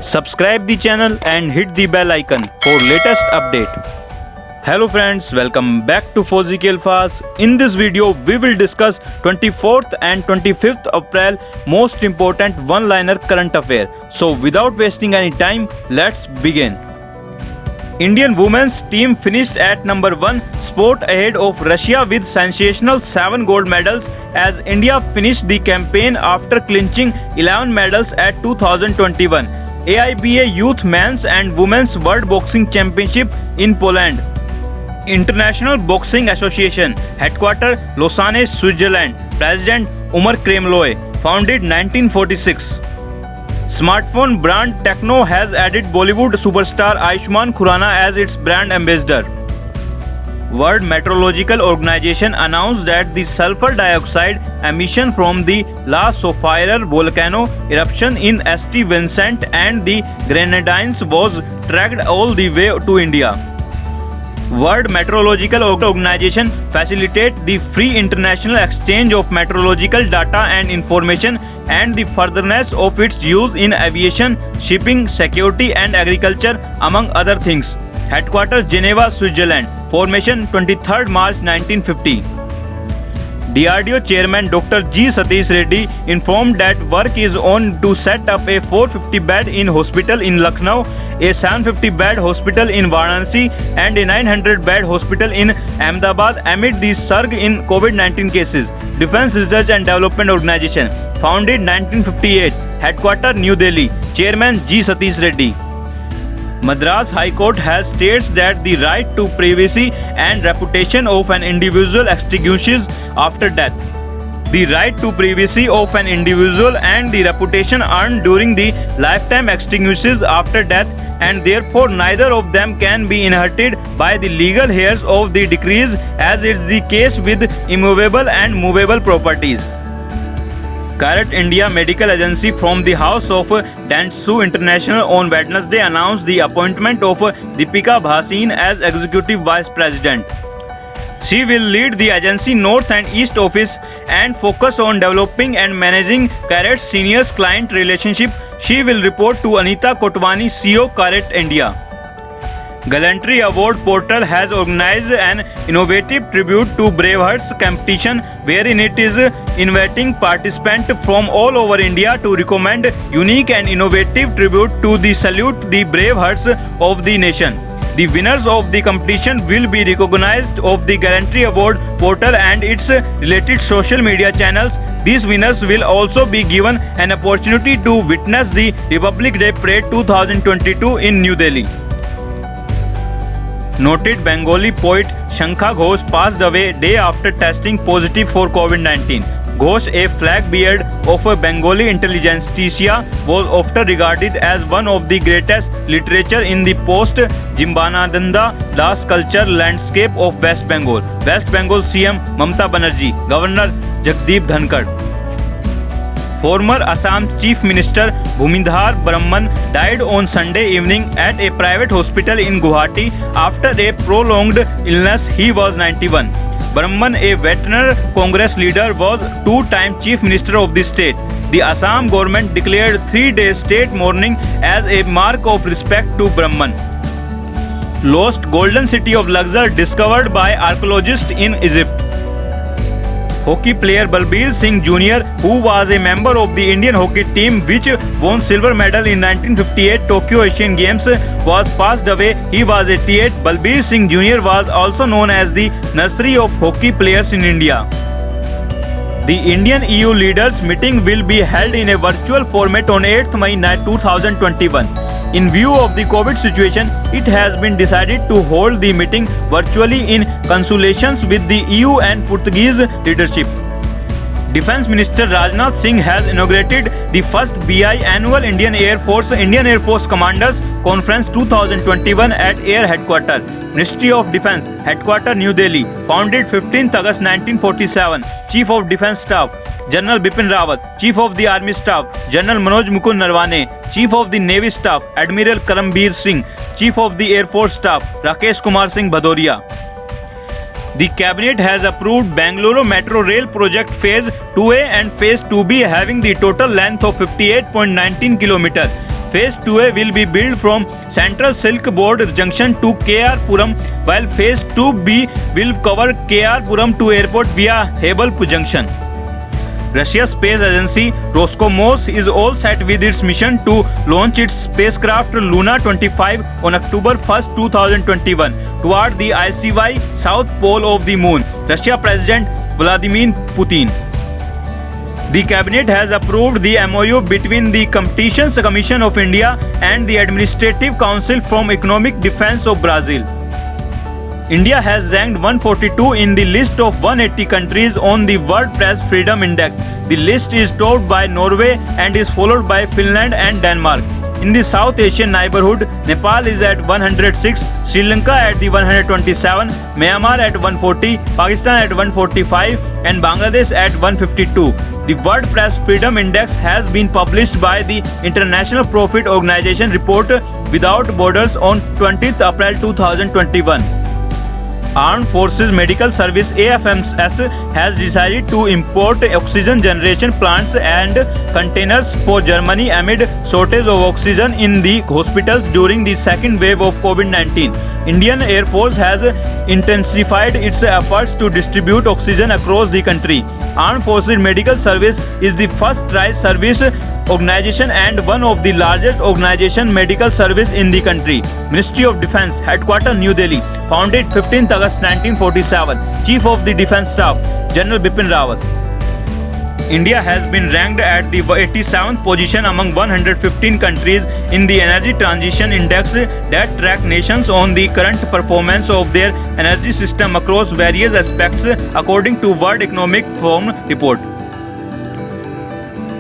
Subscribe the channel and hit the bell icon for latest update. Hello friends, welcome back to Fauzi Ki Alfaz. In this video, we will discuss 24th and 25th April most important one-liner current affair. So without wasting any time, let's begin. Indian women's team finished at number 1 spot ahead of Russia with sensational 7 gold medals as India finished the campaign after clinching 11 medals at 2021 AIBA Youth Men's and Women's World Boxing Championship in Poland. International Boxing Association, headquarters Lausanne, Switzerland. President Umar Kremloy, founded 1946. Smartphone brand Tecno has added Bollywood superstar Ayushmann Khurrana as its brand ambassador. World Meteorological Organization announced that the sulfur dioxide emission from the La Soufrière volcano eruption in St. Vincent and the Grenadines was tracked all the way to India. World Meteorological Organization facilitates the free international exchange of meteorological data and information and the furtherance of its use in aviation, shipping, security and agriculture, among other things. Headquarters Geneva, Switzerland. Formation 23rd March 1950. DRDO Chairman Dr. G. Satish Reddy informed that work is on to set up a 450-bed in hospital in Lucknow, a 750-bed hospital in Varanasi and a 900-bed hospital in Ahmedabad amid the surge in COVID-19 cases. Defense Research and Development Organization, founded 1958, headquarters New Delhi. Chairman G. Satish Reddy. Madras High Court has states that the right to privacy and reputation of an individual extinguishes after death. The right to privacy of an individual and the reputation earned during the lifetime extinguishes after death, and therefore neither of them can be inherited by the legal heirs of the deceased, as is the case with immovable and movable properties. CARET India Medical Agency from the House of Dentsu International on Wednesday announced the appointment of Deepika Bhasin as Executive Vice President. She will lead the agency North and East Office and focus on developing and managing CARET's senior client relationship. She will report to Anita Kotwani, CEO CARET India. Gallantry Award Portal has organized an innovative tribute to Bravehearts competition wherein it is inviting participants from all over India to recommend unique and innovative tribute to the salute the Bravehearts of the nation. The winners of the competition will be recognized of the Gallantry Award Portal and its related social media channels. These winners will also be given an opportunity to witness the Republic Day Parade 2022 in New Delhi. Noted Bengali poet Shankha Ghosh passed away day after testing positive for COVID-19. Ghosh, a flag bearer of a Bengali intelligentsia, was often regarded as one of the greatest literature in the post-Jimbanananda Das culture landscape of West Bengal. West Bengal CM Mamata Banerjee, Governor Jagdeep Dhankar. Former Assam Chief Minister Bhumidhar Brahman died on Sunday evening at a private hospital in Guwahati after a prolonged illness. He was 91. Brahman, a veteran Congress leader, was two-time Chief Minister of the state. The Assam government declared 3-day state mourning as a mark of respect to Brahman. Lost Golden City of Luxor discovered by archaeologists in Egypt. Hockey player Balbir Singh Jr., who was a member of the Indian hockey team which won silver medal in 1958 Tokyo Asian Games, was passed away. He was 88. Balbir Singh Jr. was also known as the nursery of hockey players in India. The Indian EU leaders meeting will be held in a virtual format on 8th May 2021. In view of the COVID situation, it has been decided to hold the meeting virtually in consultations with the EU and Portuguese leadership. Defense Minister Rajnath Singh has inaugurated the first bi-annual Indian Air Force Commanders Conference 2021 at Air Headquarters, Ministry of Defense, Headquarters New Delhi. Founded 15th August 1947. Chief of Defense Staff General Bipin Rawat, Chief of the Army Staff General Manoj Mukund Narwane, Chief of the Navy Staff Admiral Karambir Singh, Chief of the Air Force Staff Rakesh Kumar Singh Bhadoria. The Cabinet has approved Bangalore Metro Rail Project Phase 2A and Phase 2B having the total length of 58.19 km. Phase 2A will be built from Central Silk Board Junction to KR Puram, while Phase 2B will cover KR Puram to airport via Hebalpur Junction. Russia's space agency Roscosmos is all set with its mission to launch its spacecraft Luna 25 on October 1, 2021 toward the icy south pole of the moon. Russia President Vladimir Putin. The cabinet has approved the MOU between the Competition Commission of India and the Administrative Council from Economic Defense of Brazil. India has ranked 142 in the list of 180 countries on the World Press Freedom Index. The list is topped by Norway and is followed by Finland and Denmark. In the South Asian neighborhood, Nepal is at 106, Sri Lanka at the 127, Myanmar at 140, Pakistan at 145 and Bangladesh at 152. The World Press Freedom Index has been published by the International Profit Organization Report Without Borders on 20th April 2021. Armed Forces Medical Service AFMS has decided to import oxygen generation plants and containers for Germany amid shortage of oxygen in the hospitals during the second wave of COVID-19. Indian Air Force has intensified its efforts to distribute oxygen across the country. Armed Forces Medical Service is the first rice service organization and one of the largest organization medical service in the country. Ministry of Defense, Headquarters New Delhi, founded 15th August 1947. Chief of the Defense Staff, General Bipin Rawat. India has been ranked at the 87th position among 115 countries in the Energy Transition Index that track nations on the current performance of their energy system across various aspects according to World Economic Forum report.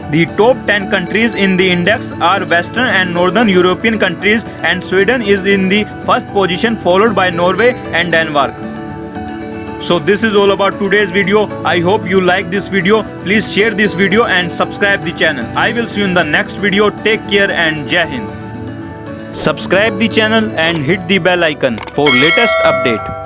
The top 10 countries in the index are Western and Northern European countries, and Sweden is in the first position followed by Norway and Denmark. So this is all about today's video. I hope you like this video. Please share this video and subscribe the channel. I will see you in the next video. Take care and Jai Hind. Subscribe the channel and hit the bell icon for latest update.